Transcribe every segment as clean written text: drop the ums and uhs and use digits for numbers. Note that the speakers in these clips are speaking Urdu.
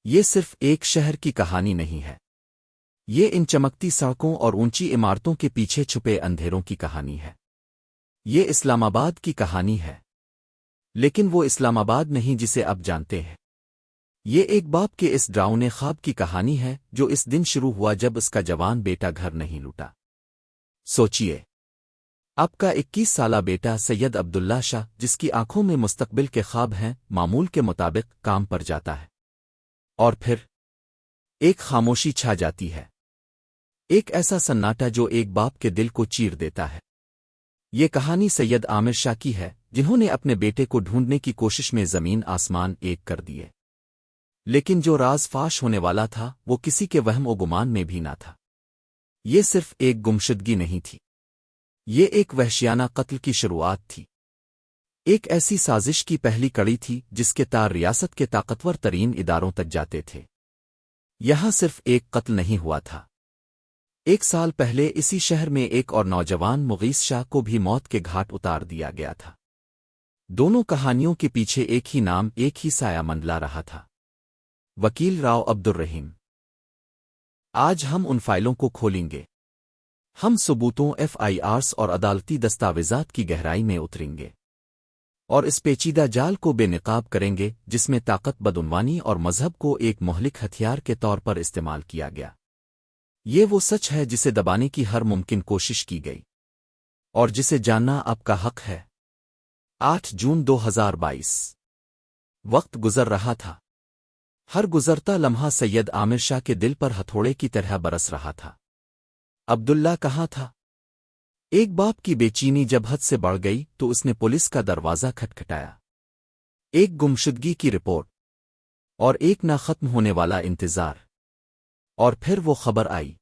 یہ صرف ایک شہر کی کہانی نہیں ہے، یہ ان چمکتی سڑکوں اور اونچی عمارتوں کے پیچھے چھپے اندھیروں کی کہانی ہے۔ یہ اسلام آباد کی کہانی ہے، لیکن وہ اسلام آباد نہیں جسے اب جانتے ہیں۔ یہ ایک باپ کے اس ڈراؤنے خواب کی کہانی ہے جو اس دن شروع ہوا جب اس کا جوان بیٹا گھر نہیں لوٹا۔ سوچئے، آپ کا 21 سالہ بیٹا سید عبداللہ شاہ، جس کی آنکھوں میں مستقبل کے خواب ہیں، معمول کے مطابق کام پر جاتا ہے، اور پھر ایک خاموشی چھا جاتی ہے، ایک ایسا سناٹا جو ایک باپ کے دل کو چیر دیتا ہے۔ یہ کہانی سید عامر شاہ کی ہے، جنہوں نے اپنے بیٹے کو ڈھونڈنے کی کوشش میں زمین آسمان ایک کر دیے، لیکن جو راز فاش ہونے والا تھا وہ کسی کے وہم و گمان میں بھی نہ تھا۔ یہ صرف ایک گمشدگی نہیں تھی، یہ ایک وحشیانہ قتل کی شروعات تھی، ایک ایسی سازش کی پہلی کڑی تھی جس کے تار ریاست کے طاقتور ترین اداروں تک جاتے تھے۔ یہاں صرف ایک قتل نہیں ہوا تھا، 1 سال پہلے اسی شہر میں ایک اور نوجوان مغیث شاہ کو بھی موت کے گھاٹ اتار دیا گیا تھا۔ دونوں کہانیوں کے پیچھے ایک ہی نام، ایک ہی سایہ منڈلا رہا تھا: وکیل راؤ عبدالرحیم۔ آج ہم ان فائلوں کو کھولیں گے، ہم ثبوتوں، FIRs اور عدالتی دستاویزات کی گہرائی میں اتریں گے، اور اس پیچیدہ جال کو بے نقاب کریں گے جس میں طاقت، بدعنوانی اور مذہب کو ایک مہلک ہتھیار کے طور پر استعمال کیا گیا۔ یہ وہ سچ ہے جسے دبانے کی ہر ممکن کوشش کی گئی، اور جسے جاننا آپ کا حق ہے۔ 8 جون 2022۔ وقت گزر رہا تھا، ہر گزرتا لمحہ سید عامر شاہ کے دل پر ہتھوڑے کی طرح برس رہا تھا۔ عبداللہ کہاں تھا؟ ایک باپ کی بے چینی جب حد سے بڑھ گئی تو اس نے پولیس کا دروازہ کھٹکھٹایا۔ ایک گمشدگی کی رپورٹ، اور ایک نہ ختم ہونے والا انتظار، اور پھر وہ خبر آئی،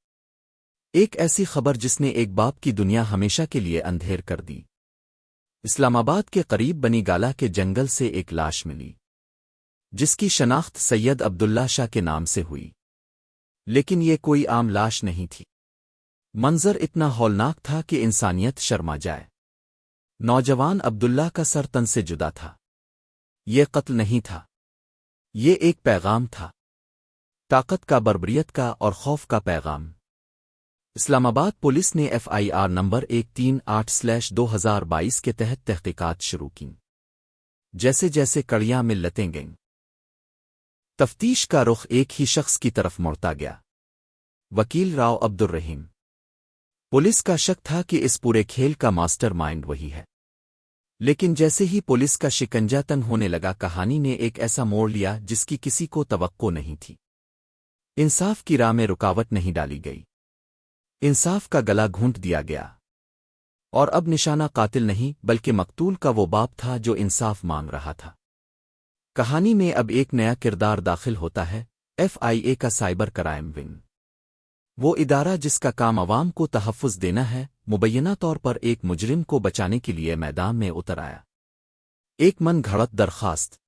ایک ایسی خبر جس نے ایک باپ کی دنیا ہمیشہ کے لیے اندھیر کر دی۔ اسلام آباد کے قریب بنی گالہ کے جنگل سے ایک لاش ملی، جس کی شناخت سید عبداللہ شاہ کے نام سے ہوئی، لیکن یہ کوئی عام لاش نہیں تھی۔ منظر اتنا ہولناک تھا کہ انسانیت شرما جائے۔ نوجوان عبداللہ کا سر تن سے جدا تھا۔ یہ قتل نہیں تھا، یہ ایک پیغام تھا، طاقت کا، بربریت کا اور خوف کا پیغام۔ اسلام آباد پولیس نے FIR نمبر 138/2022 کے تحت تحقیقات شروع کیں۔ جیسے جیسے کڑیاں ملتیں گئیں، تفتیش کا رخ ایک ہی شخص کی طرف مڑتا گیا: وکیل راؤ عبدالرحیم۔ پولیس کا شک تھا کہ اس پورے کھیل کا ماسٹر مائنڈ وہی ہے، لیکن جیسے ہی پولیس کا شکنجہ تنگ ہونے لگا، کہانی نے ایک ایسا موڑ لیا جس کی کسی کو توقع نہیں تھی۔ انصاف کی راہ میں رکاوٹ نہیں ڈالی گئی، انصاف کا گلا گھونٹ دیا گیا، اور اب نشانہ قاتل نہیں بلکہ مقتول کا وہ باپ تھا جو انصاف مانگ رہا تھا۔ کہانی میں اب ایک نیا کردار داخل ہوتا ہے: FIA کا سائبر کرائم ونگ، وہ ادارہ جس کا کام عوام کو تحفظ دینا ہے، مبینہ طور پر ایک مجرم کو بچانے کے لیے میدان میں اتر آیا۔ ایک من گھڑت درخواست،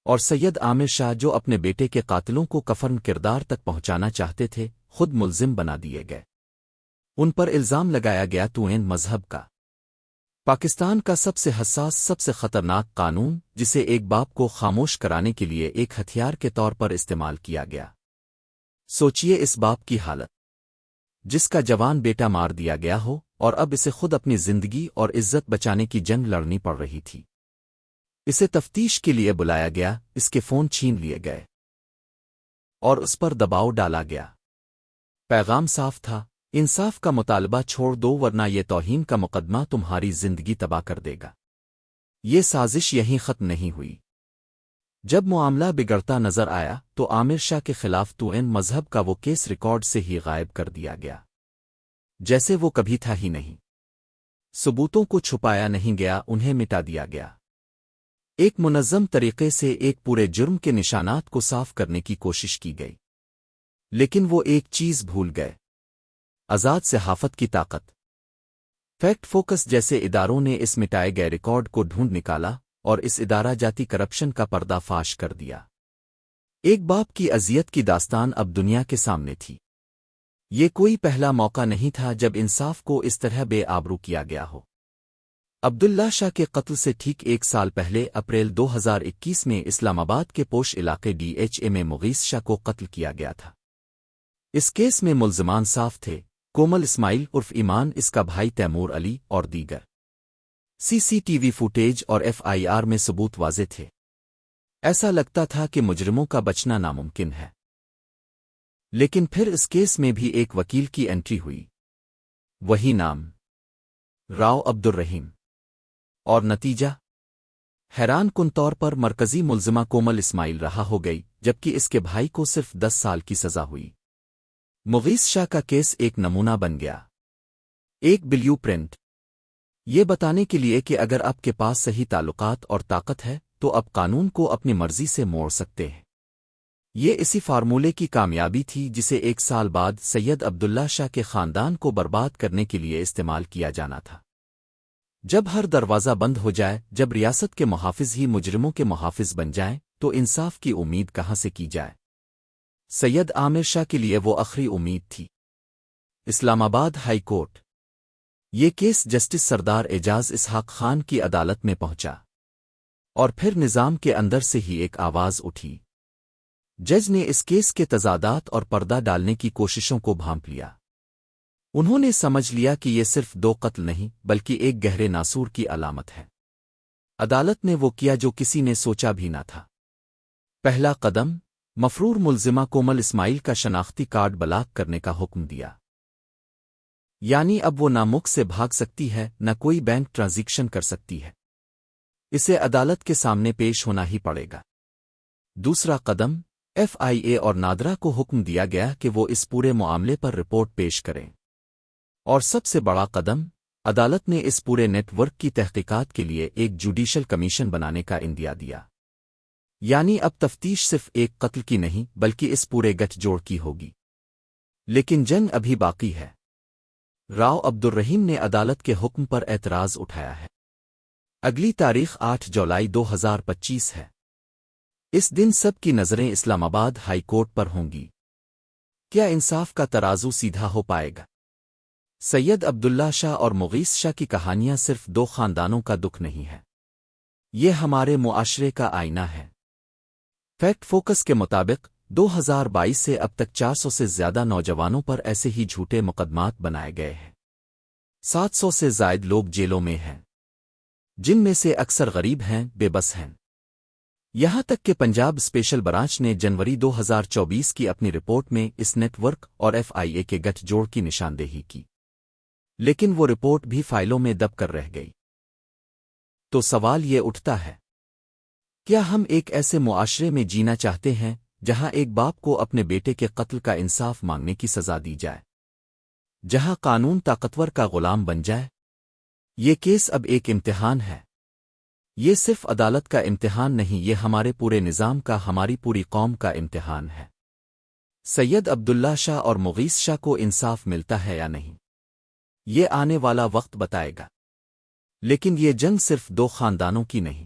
اور سید عامر شاہ، جو اپنے بیٹے کے قاتلوں کو کفن کردار تک پہنچانا چاہتے تھے، خود ملزم بنا دیے گئے۔ ان پر الزام لگایا گیا توہین مذہب کا، پاکستان کا سب سے حساس، سب سے خطرناک قانون، جسے ایک باپ کو خاموش کرانے کے لیے ایک ہتھیار کے طور پر استعمال کیا گیا۔ سوچئے اس باپ کی حالت، جس کا جوان بیٹا مار دیا گیا ہو، اور اب اسے خود اپنی زندگی اور عزت بچانے کی جنگ لڑنی پڑ رہی تھی۔ اسے تفتیش کے لیے بلایا گیا، اس کے فون چھین لیے گئے، اور اس پر دباؤ ڈالا گیا۔ پیغام صاف تھا: انصاف کا مطالبہ چھوڑ دو، ورنہ یہ توہین کا مقدمہ تمہاری زندگی تباہ کر دے گا۔ یہ سازش یہیں ختم نہیں ہوئی۔ جب معاملہ بگڑتا نظر آیا تو عامر شاہ کے خلاف توہین مذہب کا وہ کیس ریکارڈ سے ہی غائب کر دیا گیا، جیسے وہ کبھی تھا ہی نہیں۔ ثبوتوں کو چھپایا نہیں گیا، انہیں مٹا دیا گیا۔ ایک منظم طریقے سے ایک پورے جرم کے نشانات کو صاف کرنے کی کوشش کی گئی، لیکن وہ ایک چیز بھول گئے: آزاد صحافت کی طاقت۔ فیکٹ فوکس جیسے اداروں نے اس مٹائے گئے ریکارڈ کو ڈھونڈ نکالا اور اس ادارہ جاتی کرپشن کا پردہ فاش کر دیا۔ ایک باپ کی اذیت کی داستان اب دنیا کے سامنے تھی۔ یہ کوئی پہلا موقع نہیں تھا جب انصاف کو اس طرح بے آبرو کیا گیا ہو۔ عبداللہ شاہ کے قتل سے ٹھیک 1 سال پہلے اپریل 2021 میں اسلام آباد کے پوش علاقے DHA میں مغیث شاہ کو قتل کیا گیا تھا۔ اس کیس میں ملزمان صاف تھے: کومل اسماعیل عرف ایمان، اس کا بھائی تیمور علی اور دیگر۔ CCTV فوٹیج اور FIR میں ثبوت واضح تھے۔ ایسا لگتا تھا کہ مجرموں کا بچنا ناممکن ہے، لیکن پھر اس کیس میں بھی ایک وکیل کی انٹری ہوئی، وہی نام، راؤ عبدالرحیم، اور نتیجہ حیران کن طور پر مرکزی ملزمہ کومل اسماعیل رہا ہو گئی، جبکہ اس کے بھائی کو صرف 10 سال کی سزا ہوئی۔ مغیث شاہ کا کیس ایک نمونہ بن گیا، ایک بلیو پرنٹ، یہ بتانے کے لیے کہ اگر آپ کے پاس صحیح تعلقات اور طاقت ہے تو آپ قانون کو اپنی مرضی سے موڑ سکتے ہیں۔ یہ اسی فارمولے کی کامیابی تھی جسے 1 سال بعد سید عبداللہ شاہ کے خاندان کو برباد کرنے کے لیے استعمال کیا جانا تھا۔ جب ہر دروازہ بند ہو جائے، جب ریاست کے محافظ ہی مجرموں کے محافظ بن جائیں، تو انصاف کی امید کہاں سے کی جائے؟ سید عامر شاہ کے لیے وہ آخری امید تھی۔ اسلام آباد ہائی کورٹ۔ یہ کیس جسٹس سردار اعجاز اسحاق خان کی عدالت میں پہنچا، اور پھر نظام کے اندر سے ہی ایک آواز اٹھی۔ جج نے اس کیس کے تضادات اور پردہ ڈالنے کی کوششوں کو بھانپ لیا۔ انہوں نے سمجھ لیا کہ یہ صرف 2 قتل نہیں بلکہ ایک گہرے ناسور کی علامت ہے۔ عدالت نے وہ کیا جو کسی نے سوچا بھی نہ تھا۔ پہلا قدم، مفرور ملزمہ کومل اسماعیل کا شناختی کارڈ بلاک کرنے کا حکم دیا۔ یعنی اب وہ نہ ملک سے بھاگ سکتی ہے، نہ کوئی بینک ٹرانزیکشن کر سکتی ہے، اسے عدالت کے سامنے پیش ہونا ہی پڑے گا۔ دوسرا قدم، FIA اور نادرا کو حکم دیا گیا کہ وہ اس پورے معاملے پر رپورٹ پیش کریں۔ اور سب سے بڑا قدم، عدالت نے اس پورے نیٹ ورک کی تحقیقات کے لیے ایک جوڈیشل کمیشن بنانے کا اندیا دیا۔ یعنی اب تفتیش صرف ایک قتل کی نہیں بلکہ اس پورے گٹھ جوڑ کی ہوگی۔ لیکن جنگ ابھی باقی ہے۔ راؤ عبدالرحیم نے عدالت کے حکم پر اعتراض اٹھایا ہے۔ اگلی تاریخ 8 جولائی 2025 ہے۔ اس دن سب کی نظریں اسلام آباد ہائی کورٹ پر ہوں گی۔ کیا انصاف کا ترازو سیدھا ہو پائے گا؟ سید عبداللہ شاہ اور مغیث شاہ کی کہانیاں صرف 2 خاندانوں کا دکھ نہیں ہے، یہ ہمارے معاشرے کا آئینہ ہے۔ فیکٹ فوکس کے مطابق 2022 سے اب تک 400 سے زیادہ نوجوانوں پر ایسے ہی جھوٹے مقدمات بنائے گئے ہیں۔ 700 سے زائد لوگ جیلوں میں ہیں، جن میں سے اکثر غریب ہیں، بے بس ہیں۔ یہاں تک کہ پنجاب اسپیشل برانچ نے جنوری 2024 کی اپنی رپورٹ میں اس نیٹ ورک اور FIA کے گٹھ جوڑ کی نشاندہی کی، لیکن وہ رپورٹ بھی فائلوں میں دب کر رہ گئی۔ تو سوال یہ اٹھتا ہے، کیا ہم ایک ایسے معاشرے میں جینا چاہتے ہیں جہاں ایک باپ کو اپنے بیٹے کے قتل کا انصاف مانگنے کی سزا دی جائے، جہاں قانون طاقتور کا غلام بن جائے؟ یہ کیس اب ایک امتحان ہے۔ یہ صرف عدالت کا امتحان نہیں، یہ ہمارے پورے نظام کا، ہماری پوری قوم کا امتحان ہے۔ سید عبداللہ شاہ اور مغیث شاہ کو انصاف ملتا ہے یا نہیں، یہ آنے والا وقت بتائے گا۔ لیکن یہ جنگ صرف 2 خاندانوں کی نہیں،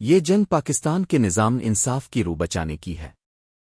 یہ جنگ پاکستان کے نظام انصاف کی روح بچانے کی ہے۔